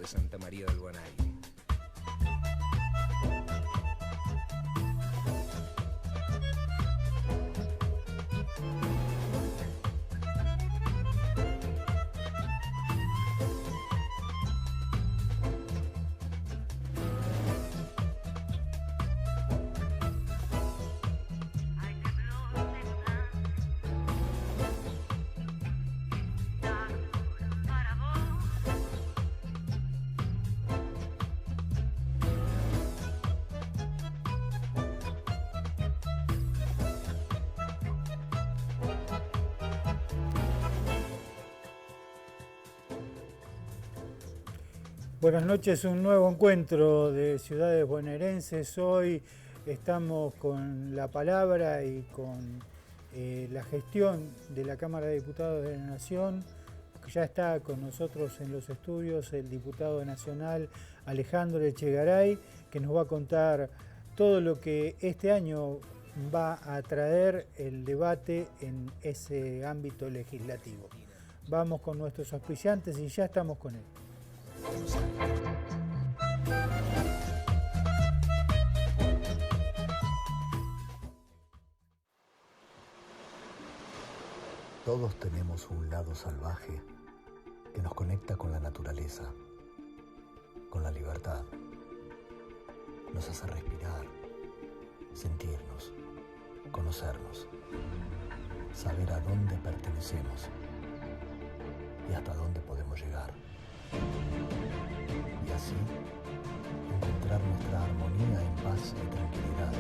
de Santa María del Guanay. Buenas noches, un nuevo encuentro de ciudades bonaerenses. Hoy estamos con la palabra y con la gestión de la Cámara de Diputados de la Nación. Ya está con nosotros en los estudios el diputado nacional Alejandro Echegaray, que nos va a contar todo lo que este año va a traer el debate en ese ámbito legislativo. Vamos con nuestros auspiciantes y ya estamos con él. Todos tenemos un lado salvaje que nos conecta con la naturaleza, con la libertad. Nos hace respirar, sentirnos, conocernos, saber a dónde pertenecemos y hasta dónde podemos llegar. Y así encontrar nuestra armonía en paz y tranquilidad.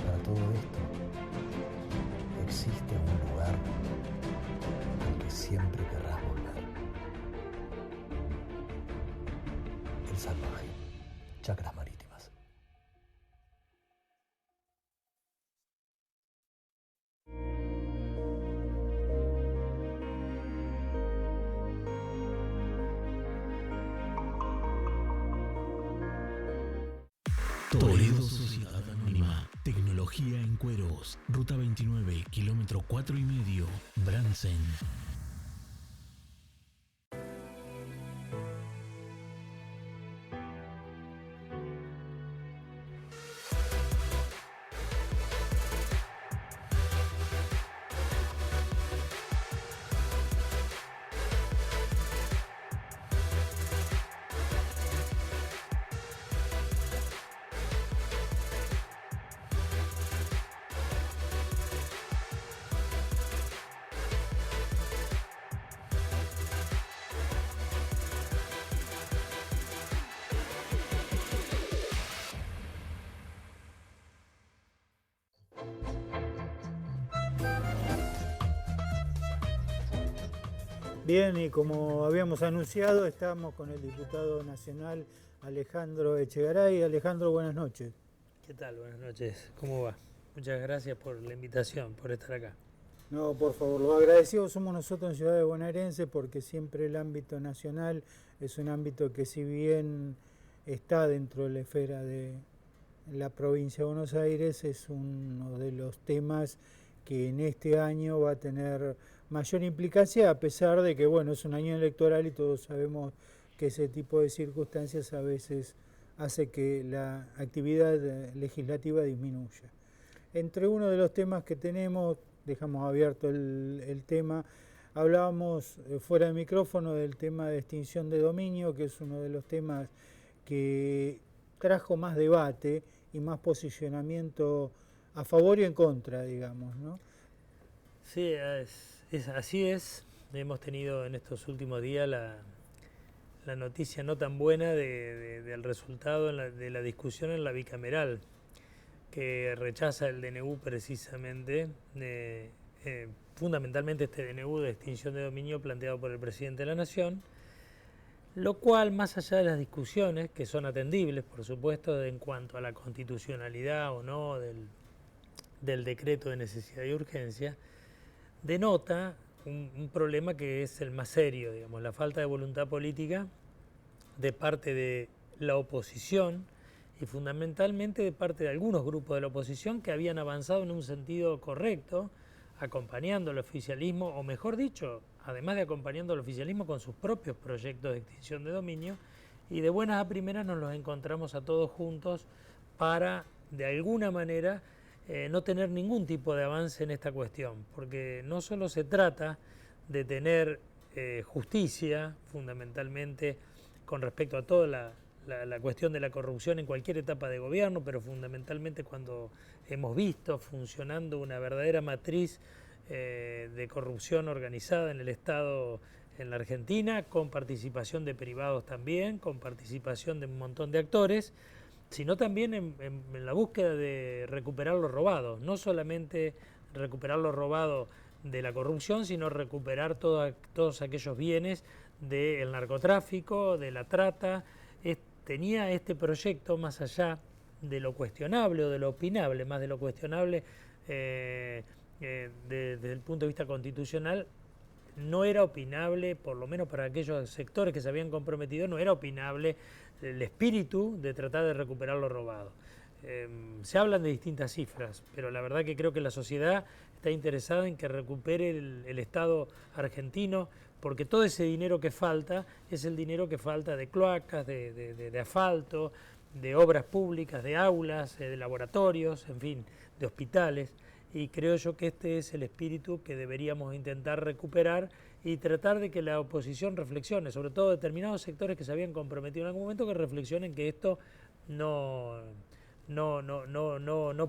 Para todo esto existe un lugar al que siempre querrás volver. El Salvaje, Chacras Marítimas. Toledo Sociedad Anónima. Tecnología en cueros. Ruta 29, kilómetro 4,5. Bransen. Bien, y como habíamos anunciado, estamos con el diputado nacional Alejandro Echegaray. Alejandro, buenas noches. ¿Qué tal? Buenas noches. ¿Cómo va? Muchas gracias por la invitación, por estar acá. No, por favor, los agradecidos somos nosotros en Ciudades Bonaerenses porque siempre el ámbito nacional es un ámbito que, si bien está dentro de la esfera de la provincia de Buenos Aires, es uno de los temas que en este año va a tener mayor implicancia, a pesar de que, bueno, es un año electoral y todos sabemos que ese tipo de circunstancias a veces hace que la actividad legislativa disminuya. Entre uno de los temas que tenemos, dejamos abierto el tema, hablábamos fuera de micrófono del tema de extinción de dominio, que es uno de los temas que trajo más debate y más posicionamiento a favor y en contra, digamos, ¿no? Sí, así es. Hemos tenido en estos últimos días la noticia no tan buena del resultado de la discusión en la bicameral, que rechaza el DNU precisamente, fundamentalmente este DNU de extinción de dominio planteado por el presidente de la Nación, lo cual, más allá de las discusiones, que son atendibles, por supuesto, en cuanto a la constitucionalidad o no del decreto de necesidad y urgencia, denota un problema que es el más serio, digamos, la falta de voluntad política de parte de la oposición y fundamentalmente de parte de algunos grupos de la oposición que habían avanzado en un sentido correcto, acompañando al oficialismo, o mejor dicho, además de acompañando al oficialismo con sus propios proyectos de extinción de dominio, y de buenas a primeras nos los encontramos a todos juntos para, de alguna manera, no tener ningún tipo de avance en esta cuestión, porque no solo se trata de tener justicia, fundamentalmente con respecto a toda la cuestión de la corrupción en cualquier etapa de gobierno, pero fundamentalmente cuando hemos visto funcionando una verdadera matriz de corrupción organizada en el Estado en la Argentina, con participación de privados también, con participación de un montón de actores, sino también en la búsqueda de recuperar lo robado, no solamente recuperar lo robado de la corrupción, sino recuperar todos aquellos bienes del narcotráfico, de la trata. Tenía este proyecto, más allá de lo cuestionable o de lo opinable, más de lo cuestionable desde el punto de vista constitucional, no era opinable, por lo menos para aquellos sectores que se habían comprometido, no era opinable el espíritu de tratar de recuperar lo robado. Se hablan de distintas cifras, pero la verdad que creo que la sociedad está interesada en que recupere el Estado argentino, porque todo ese dinero que falta es el dinero que falta de cloacas, de asfalto, de obras públicas, de aulas, de laboratorios, en fin, de hospitales. Y creo yo que este es el espíritu que deberíamos intentar recuperar y tratar de que la oposición reflexione, sobre todo determinados sectores que se habían comprometido en algún momento, que reflexionen que esto no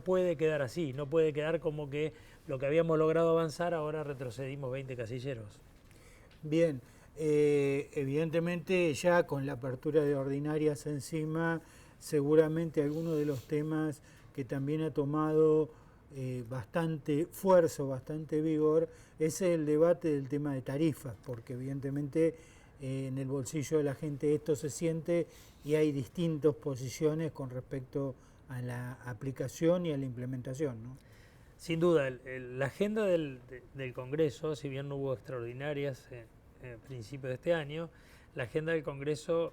puede quedar así, no puede quedar como que lo que habíamos logrado avanzar ahora retrocedimos 20 casilleros. Bien, evidentemente ya con la apertura de ordinarias encima, seguramente algunos de los temas que también ha tomado bastante fuerza, bastante vigor, es el debate del tema de tarifas, porque evidentemente en el bolsillo de la gente esto se siente y hay distintas posiciones con respecto a la aplicación y a la implementación, ¿no? Sin duda, la agenda del Congreso, si bien no hubo extraordinarias a principios de este año, la agenda del Congreso,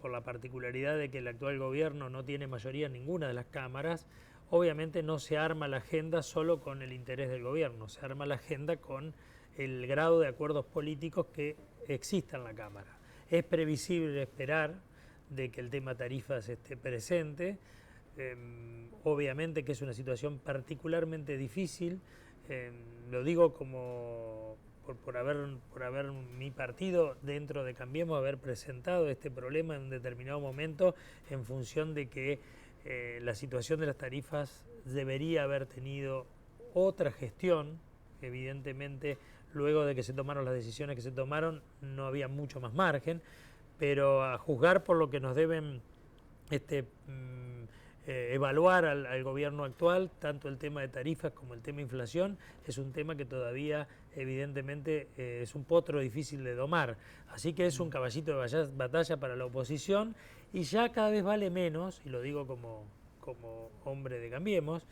por la particularidad de que el actual gobierno no tiene mayoría en ninguna de las cámaras, obviamente no se arma la agenda solo con el interés del gobierno, se arma la agenda con el grado de acuerdos políticos que exista en la Cámara. Es previsible esperar de que el tema tarifas esté presente, obviamente que es una situación particularmente difícil, lo digo como por haber mi partido dentro de Cambiemos haber presentado este problema en un determinado momento en función de que la situación de las tarifas debería haber tenido otra gestión. Evidentemente, luego de que se tomaron las decisiones que se tomaron, no había mucho más margen, pero a juzgar por lo que nos deben evaluar al gobierno actual, tanto el tema de tarifas como el tema de inflación, es un tema que todavía evidentemente es un potro difícil de domar. Así que es un caballito de batalla para la oposición y ya cada vez vale menos, y lo digo como hombre de Cambiemos,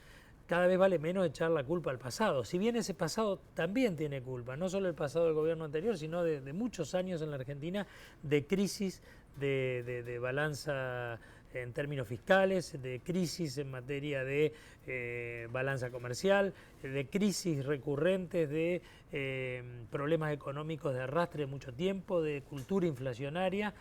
cada vez vale menos echar la culpa al pasado. Si bien ese pasado también tiene culpa, no solo el pasado del gobierno anterior, sino de muchos años en la Argentina de crisis, de balanza en términos fiscales, de crisis en materia de balanza comercial, de crisis recurrentes, de problemas económicos de arrastre de mucho tiempo, de cultura inflacionaria.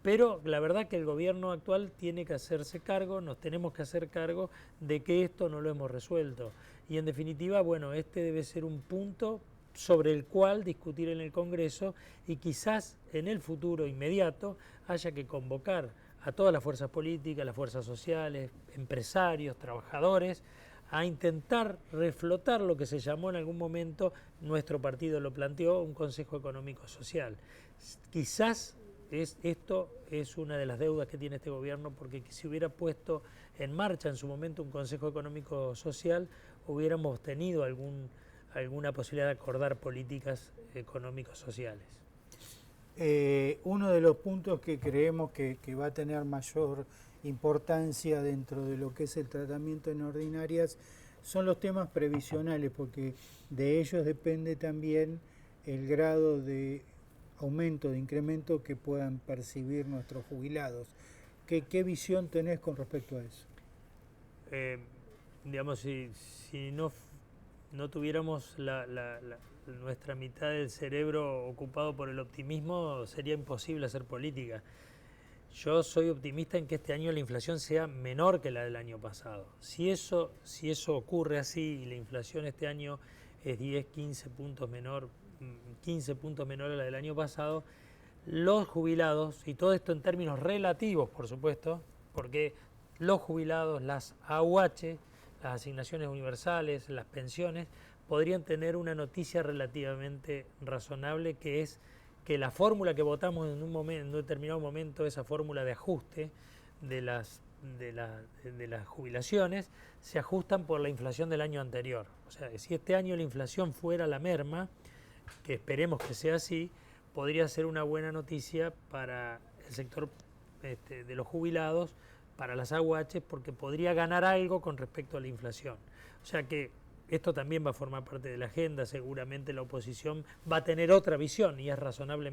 Pero la verdad que el gobierno actual tiene que hacerse cargo, nos tenemos que hacer cargo de que esto no lo hemos resuelto. Y en definitiva, bueno, este debe ser un punto sobre el cual discutir en el Congreso y quizás en el futuro inmediato haya que convocar a todas las fuerzas políticas, las fuerzas sociales, empresarios, trabajadores, a intentar reflotar lo que se llamó en algún momento, nuestro partido lo planteó, un Consejo Económico Social. Quizás esto es una de las deudas que tiene este gobierno, porque si hubiera puesto en marcha en su momento un Consejo Económico Social, hubiéramos tenido alguna posibilidad de acordar políticas económicos sociales. Uno de los puntos que creemos que va a tener mayor importancia dentro de lo que es el tratamiento en ordinarias son los temas previsionales, porque de ellos depende también el grado de aumento, de incremento que puedan percibir nuestros jubilados. ¿Qué visión tenés con respecto a eso? Digamos, si no tuviéramos nuestra mitad del cerebro ocupado por el optimismo, sería imposible hacer política. Yo soy optimista en que este año la inflación sea menor que la del año pasado. Si eso ocurre así y la inflación este año es 10, 15 puntos menor, 15 puntos menor a la del año pasado, los jubilados, y todo esto en términos relativos, por supuesto, porque los jubilados, las AUH, las asignaciones universales, las pensiones, podrían tener una noticia relativamente razonable, que es que la fórmula que votamos en un determinado momento, esa fórmula de ajuste de las jubilaciones, se ajustan por la inflación del año anterior. O sea, si este año la inflación fuera la merma, que esperemos que sea así, podría ser una buena noticia para el sector de los jubilados, para las AUH, porque podría ganar algo con respecto a la inflación. O sea que esto también va a formar parte de la agenda. Seguramente la oposición va a tener otra visión y es razonable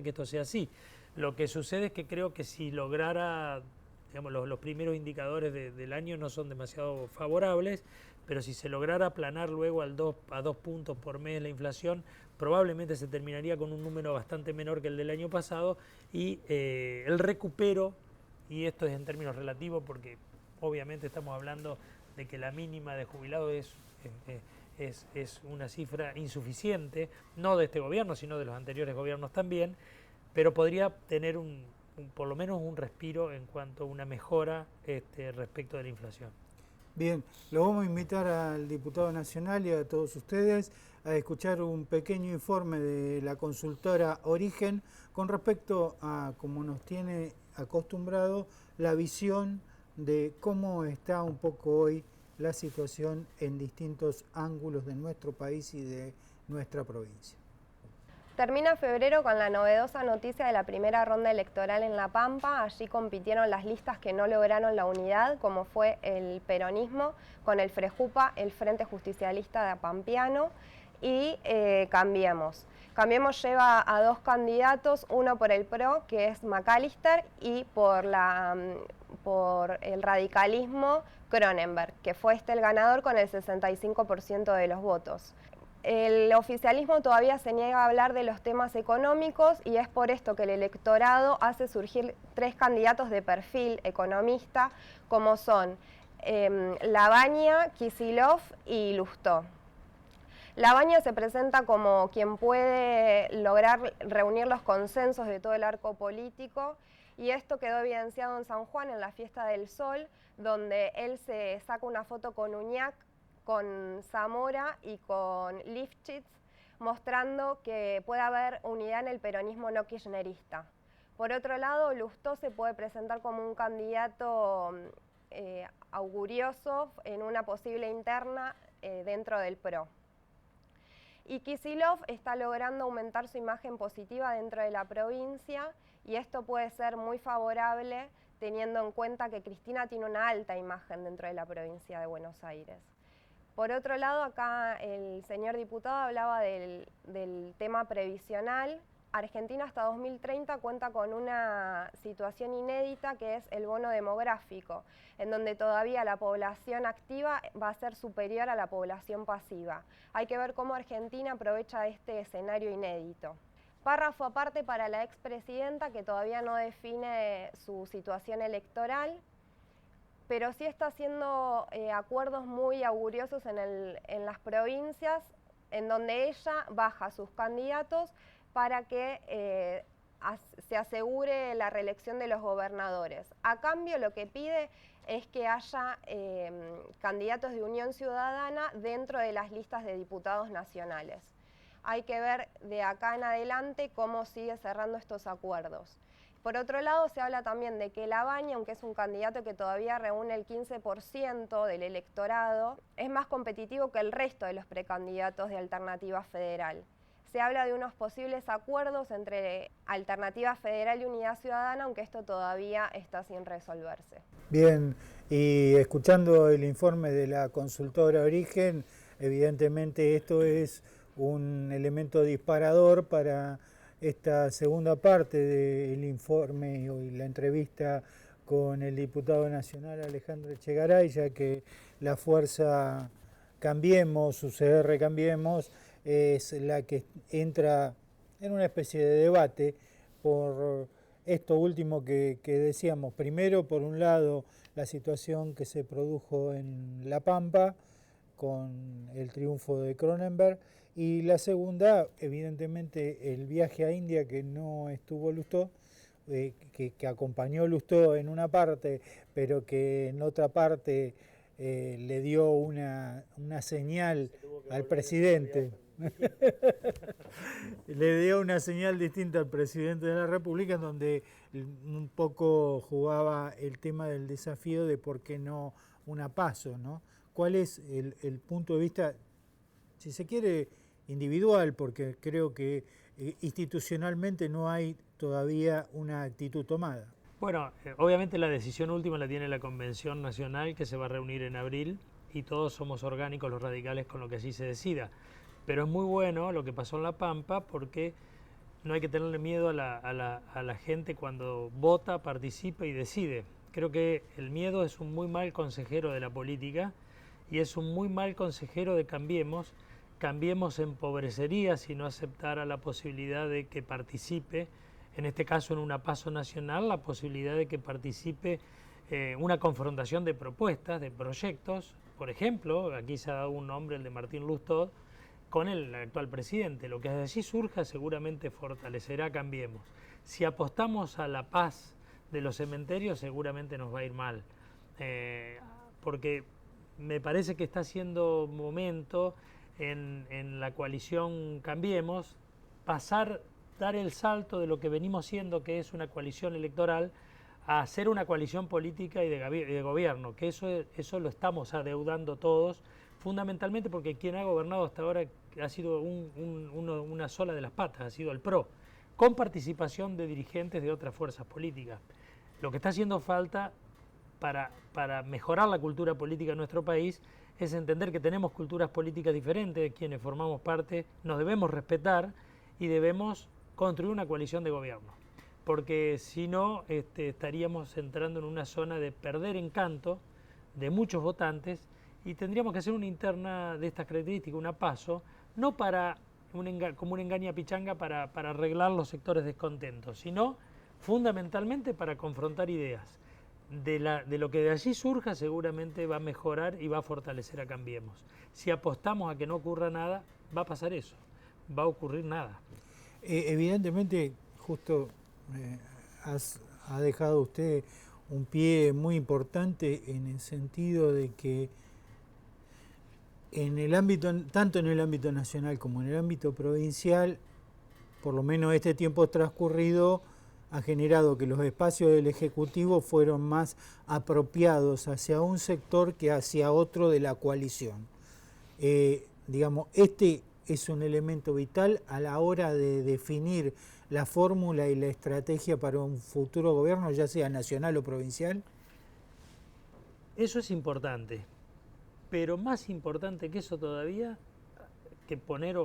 que esto sea así. Lo que sucede es que creo que si lograra, digamos, los primeros indicadores del año no son demasiado favorables, pero si se lograra aplanar luego a 2 puntos por mes la inflación, probablemente se terminaría con un número bastante menor que el del año pasado, y el recupero, y esto es en términos relativos porque obviamente estamos hablando de que la mínima de jubilados es una cifra insuficiente, no de este gobierno, sino de los anteriores gobiernos también, pero podría tener por lo menos un respiro en cuanto a una mejora respecto de la inflación. Bien, lo vamos a invitar al diputado nacional y a todos ustedes a escuchar un pequeño informe de la consultora Origen con respecto a, como nos tiene acostumbrado, la visión de cómo está un poco hoy la situación en distintos ángulos de nuestro país y de nuestra provincia. Termina febrero con la novedosa noticia de la primera ronda electoral en La Pampa. Allí compitieron las listas que no lograron la unidad, como fue el peronismo con el FREJUPA, el Frente Justicialista de Pampeano, y Cambiemos. Cambiemos lleva a 2 candidatos, uno por el PRO, que es McAllister, y por el radicalismo, Cronenberg, que fue el ganador con el 65% de los votos. El oficialismo todavía se niega a hablar de los temas económicos, y es por esto que el electorado hace surgir 3 candidatos de perfil economista, como son Labaña, Kicillof y Lustó. Labaña se presenta como quien puede lograr reunir los consensos de todo el arco político, y esto quedó evidenciado en San Juan, en la Fiesta del Sol, donde él se saca una foto con Uñac, con Zamora y con Lifchitz, mostrando que puede haber unidad en el peronismo no kirchnerista. Por otro lado, Lustó se puede presentar como un candidato augurioso en una posible interna dentro del PRO. Y Kicillof está logrando aumentar su imagen positiva dentro de la provincia, y esto puede ser muy favorable teniendo en cuenta que Cristina tiene una alta imagen dentro de la provincia de Buenos Aires. Por otro lado, acá el señor diputado hablaba del tema previsional. Argentina hasta 2030 cuenta con una situación inédita, que es el bono demográfico, en donde todavía la población activa va a ser superior a la población pasiva. Hay que ver cómo Argentina aprovecha este escenario inédito. Párrafo aparte para la expresidenta, que todavía no define su situación electoral, pero sí está haciendo acuerdos muy auguriosos en las provincias, en donde ella baja sus candidatos para que se asegure la reelección de los gobernadores. A cambio, lo que pide es que haya candidatos de Unión Ciudadana dentro de las listas de diputados nacionales. Hay que ver de acá en adelante cómo sigue cerrando estos acuerdos. Por otro lado, se habla también de que Labaña, aunque es un candidato que todavía reúne el 15% del electorado, es más competitivo que el resto de los precandidatos de Alternativa Federal. Se habla de unos posibles acuerdos entre Alternativa Federal y Unidad Ciudadana, aunque esto todavía está sin resolverse. Bien, y escuchando el informe de la consultora Origen, evidentemente esto es un elemento disparador para esta segunda parte del informe y la entrevista con el diputado nacional Alejandro Echegaray, ya que la fuerza Cambiemos, UCR Cambiemos, es la que entra en una especie de debate por esto último que decíamos. Primero, por un lado, la situación que se produjo en La Pampa con el triunfo de Cronenberg, y la segunda, evidentemente, el viaje a India que no estuvo Lustó, que acompañó Lustó en una parte, pero que en otra parte le dio una señal al presidente. Le dio una señal distinta al presidente de la República, en donde un poco jugaba el tema del desafío de por qué no una PASO, ¿no? ¿Cuál es el punto de vista, si se quiere, individual? Porque creo que institucionalmente no hay todavía una actitud tomada. Bueno, obviamente la decisión última la tiene la Convención Nacional, que se va a reunir en abril, y todos somos orgánicos los radicales con lo que así se decida. Pero es muy bueno lo que pasó en La Pampa, porque no hay que tenerle miedo a la gente cuando vota, participa y decide. Creo que el miedo es un muy mal consejero de la política y es un muy mal consejero de Cambiemos. Cambiemos empobrecería si no aceptara la posibilidad de que participe, en este caso en una PASO nacional, la posibilidad de que participe una confrontación de propuestas, de proyectos. Por ejemplo, aquí se ha dado un nombre, el de Martín Lustó, con el actual presidente. Lo que allí surja seguramente fortalecerá Cambiemos. Si apostamos a la paz de los cementerios, seguramente nos va a ir mal, porque me parece que está siendo momento en la coalición Cambiemos dar el salto de lo que venimos siendo, que es una coalición electoral, a ser una coalición política y de gobierno, que eso lo estamos adeudando todos, fundamentalmente porque quien ha gobernado hasta ahora ha sido una sola de las patas, ha sido el PRO, con participación de dirigentes de otras fuerzas políticas. Lo que está haciendo falta para mejorar la cultura política en nuestro país es entender que tenemos culturas políticas diferentes, quienes formamos parte nos debemos respetar y debemos construir una coalición de gobierno, porque si no estaríamos entrando en una zona de perder encanto de muchos votantes, y tendríamos que hacer una interna de estas características, una PASO, no como un engaña pichanga para arreglar los sectores descontentos, sino fundamentalmente para confrontar ideas. De lo que de allí surja seguramente va a mejorar y va a fortalecer a Cambiemos. Si apostamos a que no ocurra nada, va a pasar eso, va a ocurrir nada. Evidentemente, justo ha dejado usted un pie muy importante en el sentido de que tanto en el ámbito nacional como en el ámbito provincial, por lo menos este tiempo transcurrido ha generado que los espacios del Ejecutivo fueron más apropiados hacia un sector que hacia otro de la coalición. Digamos, este es un elemento vital a la hora de definir la fórmula y la estrategia para un futuro gobierno, ya sea nacional o provincial. Eso es importante, pero más importante que eso todavía, que poner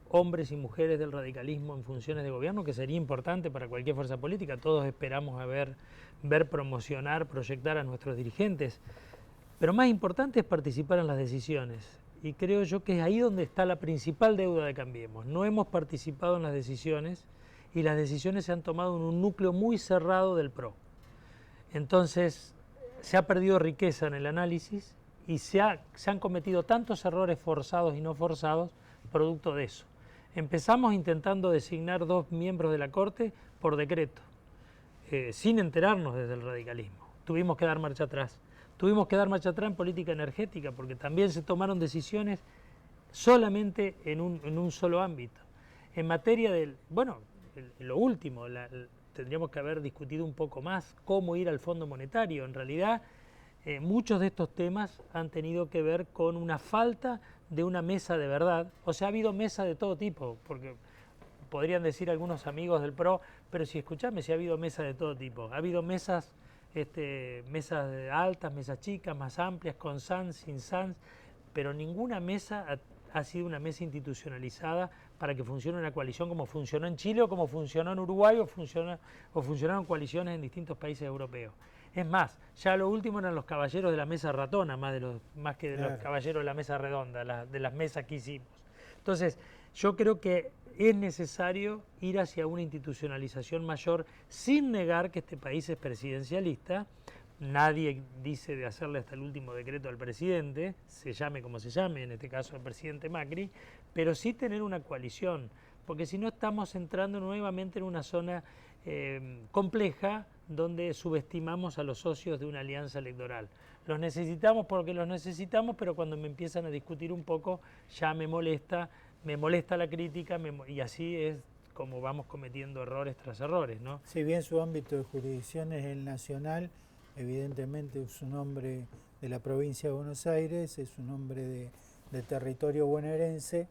hombres y mujeres del radicalismo en funciones de gobierno, que sería importante para cualquier fuerza política. Todos esperamos ver promocionar, proyectar a nuestros dirigentes, pero más importante es participar en las decisiones, y creo yo que es ahí donde está la principal deuda de Cambiemos. No hemos participado en las decisiones, y las decisiones se han tomado en un núcleo muy cerrado del PRO. Entonces se ha perdido riqueza en el análisis y se han cometido tantos errores forzados y no forzados producto de eso. Empezamos intentando designar 2 miembros de la Corte por decreto, sin enterarnos desde el radicalismo. Tuvimos que dar marcha atrás. Tuvimos que dar marcha atrás en política energética, porque también se tomaron decisiones solamente en un solo ámbito. En materia del, bueno, lo último, tendríamos que haber discutido un poco más cómo ir al Fondo Monetario. En realidad, muchos de estos temas han tenido que ver con una falta de una mesa de verdad. O sea, ha habido mesas de todo tipo, porque podrían decir algunos amigos del PRO, pero si escuchame, si ha habido mesas de todo tipo. Ha habido mesas altas, mesas chicas, más amplias, con SANS, sin SANS, pero ninguna mesa ha sido una mesa institucionalizada para que funcione una coalición como funcionó en Chile o como funcionó en Uruguay o funcionaron coaliciones en distintos países europeos. Es más, ya lo último eran los caballeros de la mesa ratona, más que de los caballeros de la mesa redonda, de las mesas que hicimos. Entonces, Yo creo que es necesario ir hacia una institucionalización mayor sin negar que este país es presidencialista. Nadie dice de hacerle hasta el último decreto al presidente, se llame como se llame, en este caso al presidente Macri, pero sí tener una coalición, porque si no estamos entrando nuevamente en una zona compleja donde subestimamos a los socios de una alianza electoral. Los necesitamos porque los necesitamos, pero cuando me empiezan a discutir un poco ya me molesta la crítica y así es como vamos cometiendo errores tras errores, ¿no? Si bien su ámbito de jurisdicción es el nacional, evidentemente es un hombre de la provincia de Buenos Aires, es un hombre de territorio bonaerense,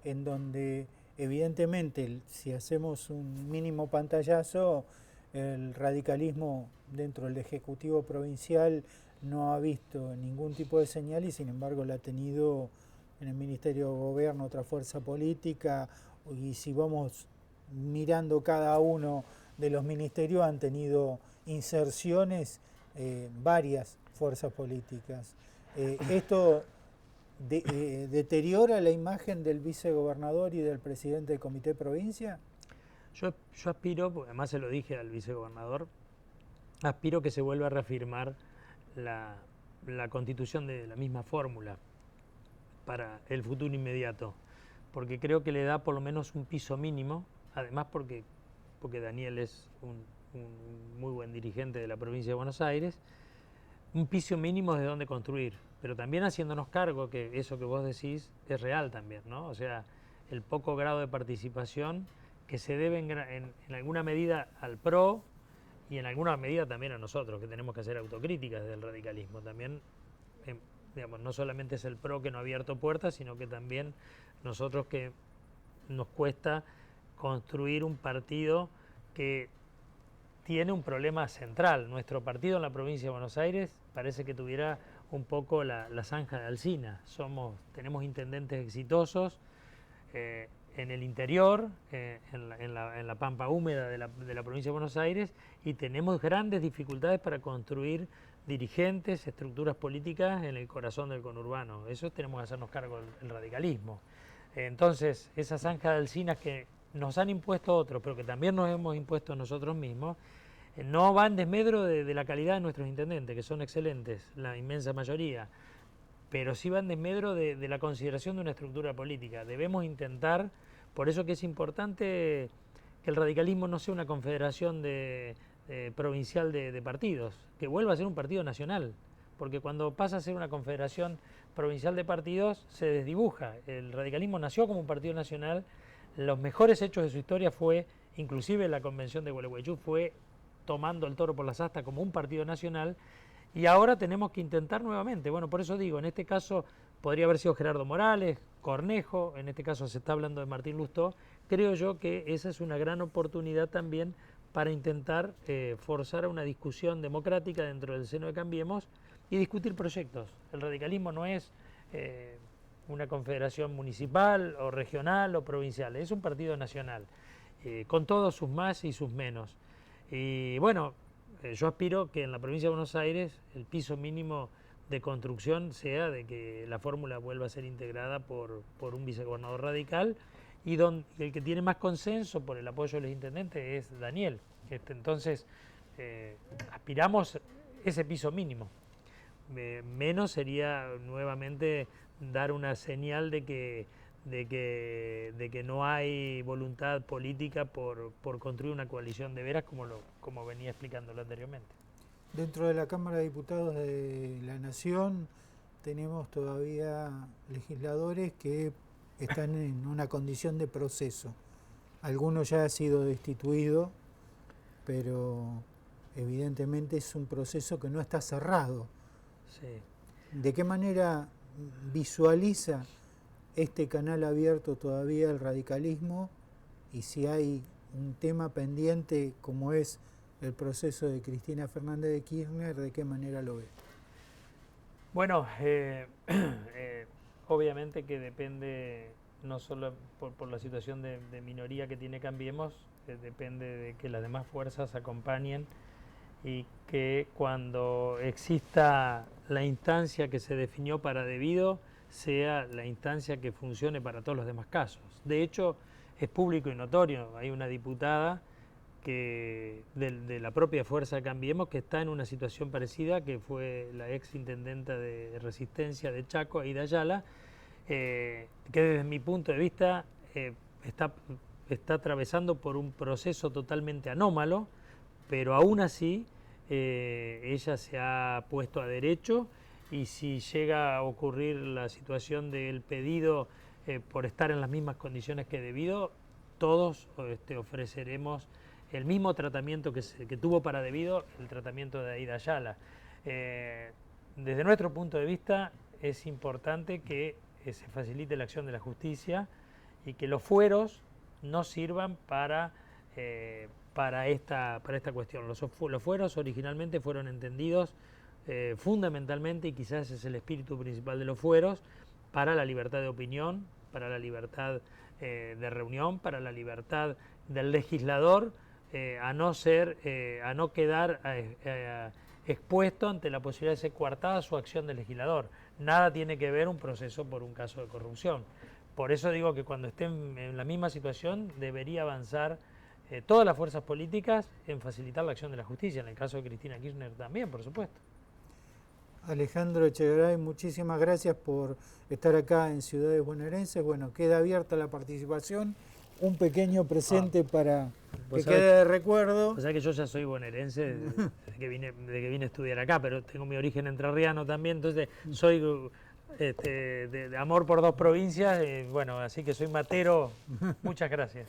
en donde evidentemente si hacemos un mínimo pantallazo, el radicalismo dentro del Ejecutivo Provincial no ha visto ningún tipo de señal y sin embargo la ha tenido en el Ministerio de Gobierno otra fuerza política, y si vamos mirando cada uno de los ministerios han tenido inserciones varias fuerzas políticas. ¿Esto deteriora la imagen del vicegobernador y del presidente del Comité de Provincia? Yo aspiro, porque además se lo dije al vicegobernador, aspiro que se vuelva a reafirmar la constitución de la misma fórmula para el futuro inmediato, porque creo que le da por lo menos un piso mínimo, además porque Daniel es un muy buen dirigente de la provincia de Buenos Aires, un piso mínimo de dónde construir, pero también haciéndonos cargo que eso que vos decís es real también, ¿no? O sea, el poco grado de participación que se debe en alguna medida al PRO y en alguna medida también a nosotros, que tenemos que hacer autocríticas del radicalismo. También, digamos, no solamente es el PRO que no ha abierto puertas, sino que también nosotros que nos cuesta construir un partido que tiene un problema central. Nuestro partido en la provincia de Buenos Aires parece que tuviera un poco la zanja de Alsina. Tenemos intendentes exitosos en el interior, en la pampa húmeda de la provincia de Buenos Aires, y tenemos grandes dificultades para construir dirigentes, estructuras políticas en el corazón del conurbano. Eso tenemos que hacernos cargo del radicalismo. Entonces, esa zanja de Alsinas que nos han impuesto otros, pero que también nos hemos impuesto nosotros mismos, no va en desmedro de la calidad de nuestros intendentes, que son excelentes, la inmensa mayoría, pero sí va en desmedro de la consideración de una estructura política. Debemos intentar, por eso que es importante que el radicalismo no sea una confederación provincial de partidos, que vuelva a ser un partido nacional, porque cuando pasa a ser una confederación provincial de partidos se desdibuja. El radicalismo nació como un partido nacional. Los mejores hechos de su historia fue, inclusive la convención de Gualeguaychú, fue tomando el toro por las astas como un partido nacional, y ahora tenemos que intentar nuevamente. Bueno, por eso digo, en este caso podría haber sido Gerardo Morales, Cornejo, en este caso se está hablando de Martín Lustó. Creo yo que esa es una gran oportunidad también para intentar forzar a una discusión democrática dentro del seno de Cambiemos y discutir proyectos. El radicalismo no es una confederación municipal o regional o provincial, es un partido nacional, con todos sus más y sus menos. Y bueno, yo aspiro que en la provincia de Buenos Aires el piso mínimo de construcción sea de que la fórmula vuelva a ser integrada por un vicegobernador radical, y el que tiene más consenso por el apoyo de los intendentes es Daniel. Entonces, aspiramos ese piso mínimo. Menos sería nuevamente dar una señal de que no hay voluntad política por construir una coalición de veras, como venía explicándolo anteriormente. Dentro de la Cámara de Diputados de la Nación tenemos todavía legisladores que están en una condición de proceso. Algunos ya han sido destituidos, pero evidentemente es un proceso que no está cerrado. Sí. ¿De qué manera visualiza este canal abierto todavía el radicalismo, y si hay un tema pendiente como es el proceso de Cristina Fernández de Kirchner, de qué manera lo ve? Bueno, obviamente que depende no solo por la situación de minoría que tiene Cambiemos, depende de que las demás fuerzas acompañen, y que cuando exista la instancia que se definió para debido, sea la instancia que funcione para todos los demás casos. De hecho, es público y notorio. Hay una diputada de la propia Fuerza Cambiemos que está en una situación parecida, que fue la ex intendenta de Resistencia de Chaco, Aida Ayala, que desde mi punto de vista está atravesando por un proceso totalmente anómalo, pero aún así ella se ha puesto a derecho, y si llega a ocurrir la situación del pedido por estar en las mismas condiciones que debido, todos ofreceremos el mismo tratamiento que tuvo para debido, el tratamiento de Aida Ayala. Desde nuestro punto de vista es importante que se facilite la acción de la justicia y que los fueros no sirvan para esta cuestión. Los fueros originalmente fueron entendidos fundamentalmente, y quizás ese es el espíritu principal de los fueros, para la libertad de opinión, para la libertad de reunión, para la libertad del legislador, a no quedar expuesto ante la posibilidad de ser coartada su acción de legislador. Nada tiene que ver un proceso por un caso de corrupción. Por eso digo que cuando estén en la misma situación debería avanzar todas las fuerzas políticas en facilitar la acción de la justicia. En el caso de Cristina Kirchner también, por supuesto. Alejandro Echegaray, muchísimas gracias por estar acá en Ciudades Bonaerenses. Bueno, queda abierta la participación. Un pequeño presente para que quede de recuerdo. O sea que yo ya soy bonaerense desde que vine a estudiar acá, pero tengo mi origen entrerriano también, entonces soy de amor por dos provincias, bueno, así que soy matero. Muchas gracias.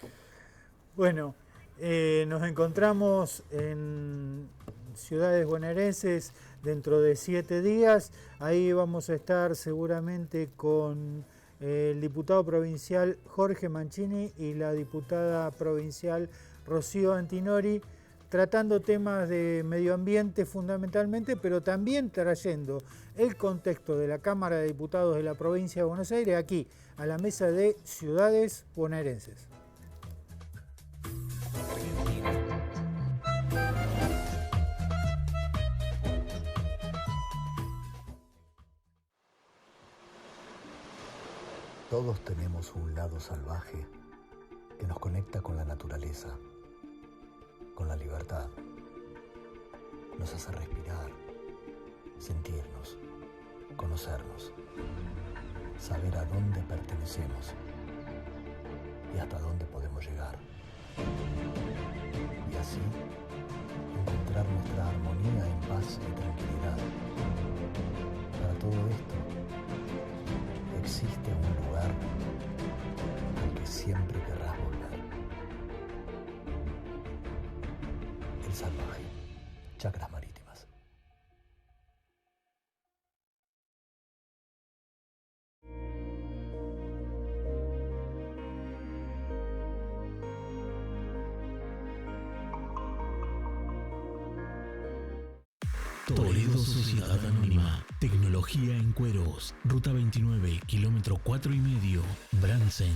Bueno, nos encontramos en Ciudades Bonaerenses dentro de 7 días. Ahí vamos a estar seguramente con el diputado provincial Jorge Mancini y la diputada provincial Rocío Antinori, tratando temas de medio ambiente fundamentalmente, pero también trayendo el contexto de la Cámara de Diputados de la provincia de Buenos Aires aquí, a la mesa de Ciudades Bonaerenses. Todos tenemos un lado salvaje que nos conecta con la naturaleza, con la libertad. Nos hace respirar, sentirnos, conocernos, saber a dónde pertenecemos y hasta dónde podemos llegar. Y así encontrar nuestra armonía en paz y tranquilidad. Para todo esto, existe un lugar al que siempre querrás volver. El Salvaje, Chacras Marítimas. Toledo Sociedad Anónima. Tecnología en cueros. Ruta 29, kilómetro 4,5. Bransen.